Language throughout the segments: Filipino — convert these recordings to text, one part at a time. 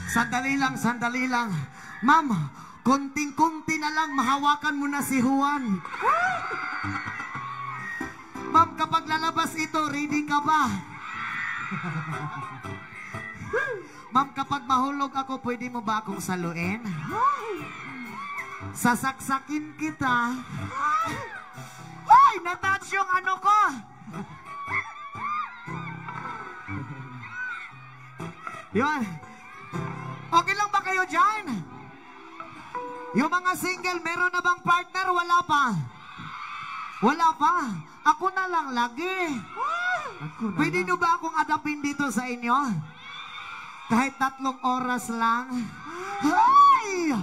Sandali lang, sandali lang. Ma'am, konting-kunti na lang, mahawakan mo na si Juan. Ma'am, kapag lalabas ito, ready ka ba? Ma'am, kapag mahulog ako, pwede mo ba akong saluin? Sasaksakin kita. Ay, natouch yung ano ko. Yun. Okay lang ba kayo dyan? Yung mga single, meron na bang partner? Wala pa. Wala pa. Ako na lang lagi. Pwede nyo ba akong adapin dito sa inyo? Kahit 3 oras lang. Ay!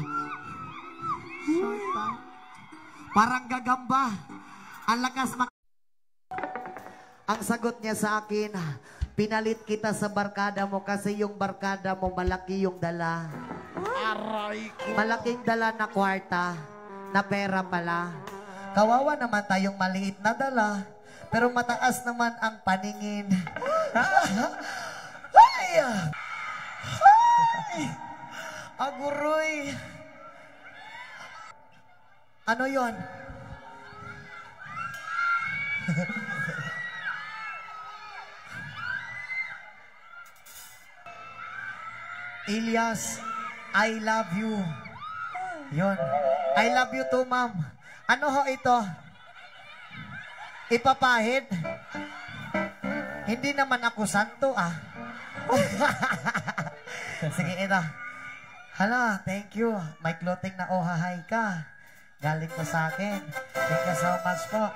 Parang gagamba. Ang lakas Ang sagot niya sa akin, pinalit kita sa barkada mo kasi yung barkada mo malaki yung dala. Aray ko. Malaking dala na kwarta, na pera pala. Kawawa naman tayong maliit na dala, pero mataas naman ang paningin. Ay! Ay! Aguroy! Ano yon? Ilyas, I love you. Yon. I love you too, ma'am. Ano ho ito? Ipapahid? Hindi naman ako santo, ah. Sige, ito. Hala, thank you. May clothing na ohahay ka. Galing po sa akin. Thank you so much po.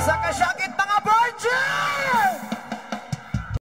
Sa kasyakit mga bro!